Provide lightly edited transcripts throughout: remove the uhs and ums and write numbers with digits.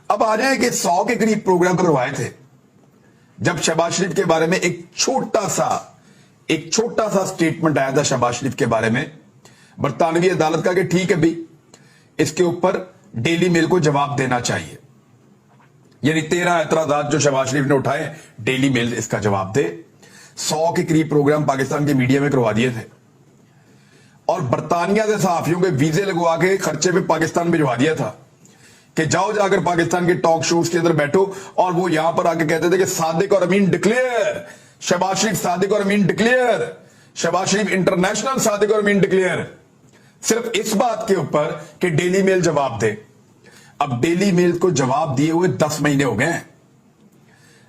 अब आ जाए कि 100 के करीब प्रोग्राम करवाए थे जब शहबाज शरीफ के बारे में एक छोटा सा स्टेटमेंट आया था शहबाज शरीफ के बारे में बरतानवी अदालत का कि ठीक है भाई इसके ऊपर डेली मेल को जवाब देना चाहिए। यानी 13 एतराजात जो शहबाज शरीफ ने उठाए डेली मेल इसका जवाब दे। 100 के करीब प्रोग्राम पाकिस्तान के मीडिया में करवा दिए थे और बरतानिया से सहाफियों के वीजे लगवा के खर्चे पे पाकिस्तान भिजवा दिया था कि जाओ जाकर पाकिस्तान के टॉक शोज के अंदर बैठो। और वो यहां पर आके कहते थे कि सादिक और अमीन डिक्लेयर, शहबाज शरीफ सादिक और अमीन डिक्लेयर, शहबाज शरीफ इंटरनेशनल सादिक और अमीन डिक्लेयर, सिर्फ इस बात के ऊपर कि डेली मेल जवाब दे। अब डेली मेल को जवाब दिए हुए 10 महीने हो गए हैं।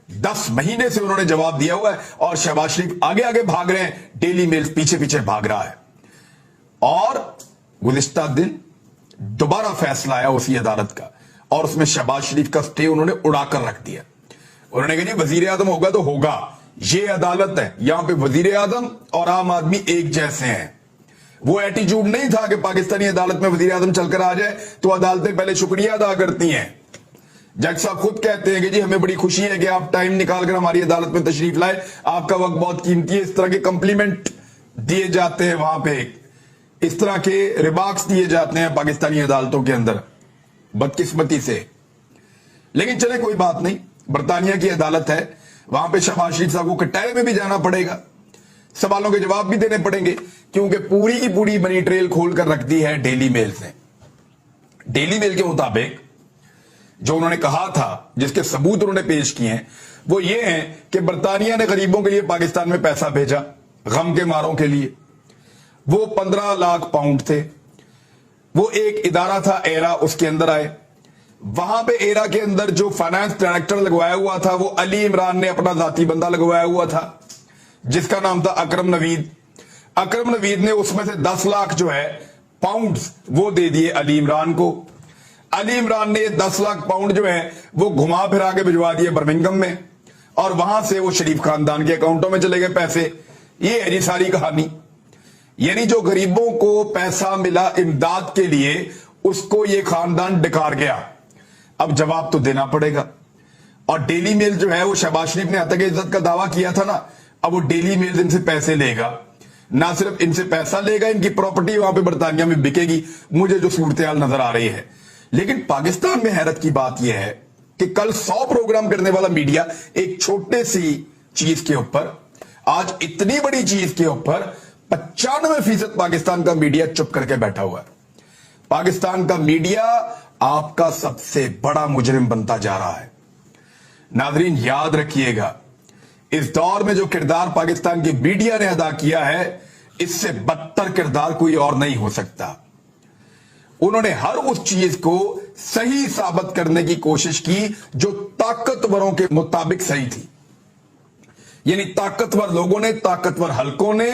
10 महीने से उन्होंने जवाब दिया हुआ है और शहबाज शरीफ आगे आगे भाग रहे हैं, डेली मेल पीछे पीछे भाग रहा है। और गुज़िश्ता दिन दोबारा फैसला आया उसी अदालत का और उसमें शहबाज शरीफ का स्टे उन्होंने उड़ाकर रख दिया। उन्होंने कहा जी वजीर आजम होगा तो होगा, ये अदालत है, यहां पे वजीर आजम और आम आदमी एक जैसे हैं। वो एटीट्यूड नहीं था कि पाकिस्तानी अदालत में वजीर आजम चलकर आ जाए तो अदालतें पहले शुक्रिया अदा करती हैं। जज साहब खुद कहते हैं कि जी हमें बड़ी खुशी है कि आप टाइम निकालकर हमारी अदालत में तशरीफ लाए, आपका वक्त बहुत कीमती है। इस तरह के कंप्लीमेंट दिए जाते हैं, वहां पे इस तरह के रिमार्क्स दिए जाते हैं पाकिस्तानी अदालतों के अंदर, बदकिस्मती से। लेकिन चले कोई बात नहीं, बरतानिया की अदालत है, वहां पे शहबाज शरीफ साहब को कटहरे में भी जाना पड़ेगा, सवालों के जवाब भी देने पड़ेंगे, क्योंकि पूरी की पूरी मनी ट्रेल खोल कर रख दी है डेली मेल से। डेली मेल के मुताबिक जो उन्होंने कहा था, जिसके सबूत उन्होंने पेश किए हैं, वो ये है कि बरतानिया ने गरीबों के लिए पाकिस्तान में पैसा भेजा, गम के मारों के लिए। वो 15 लाख पाउंड थे। वो एक इदारा था एरा, उसके अंदर आए। वहां पे एरा के अंदर जो फाइनेंस डायरेक्टर लगवाया हुआ था वो अली इमरान ने अपना जाती बंदा लगवाया हुआ था जिसका नाम था अकरम नवीद। अकरम नवीद ने उसमें से 10 लाख जो है पाउंड्स वो दे दिए अली इमरान को। अली इमरान ने 10 लाख पाउंड जो है वो घुमा फिरा के भिजवा दिए बर्मिंघम में और वहां से वो शरीफ खानदान के अकाउंटों में चले गए पैसे। ये है जी सारी कहानी। यानी जो गरीबों को पैसा मिला इमदाद के लिए उसको ये खानदान डकार गया। अब जवाब तो देना पड़ेगा। और डेली मेल जो है वो शहबाज शरीफ ने हत्या इज्जत का दावा किया था ना, अब वो डेली मेल इनसे पैसे लेगा। ना सिर्फ इनसे पैसा लेगा, इनकी प्रॉपर्टी वहां पे बरतानिया में बिकेगी, मुझे जो सूरत हाल नजर आ रही है। लेकिन पाकिस्तान में हैरत की बात यह है कि कल 100 प्रोग्राम करने वाला मीडिया एक छोटे सी चीज के ऊपर, आज इतनी बड़ी चीज के ऊपर 95% पाकिस्तान का मीडिया चुप करके बैठा हुआ है। पाकिस्तान का मीडिया आपका सबसे बड़ा मुजरिम बनता जा रहा है। नाजरीन याद रखिएगा, इस दौर में जो किरदार पाकिस्तान की मीडिया ने अदा किया है, इससे बदतर किरदार कोई और नहीं हो सकता। उन्होंने हर उस चीज को सही साबित करने की कोशिश की जो ताकतवरों के मुताबिक सही थी। यानी ताकतवर लोगों ने, ताकतवर हलकों ने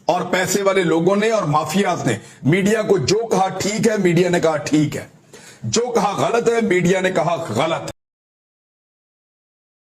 और पैसे वाले लोगों ने और माफियाज ने मीडिया को जो कहा ठीक है, मीडिया ने कहा ठीक है, जो कहा गलत है, मीडिया ने कहा गलत है।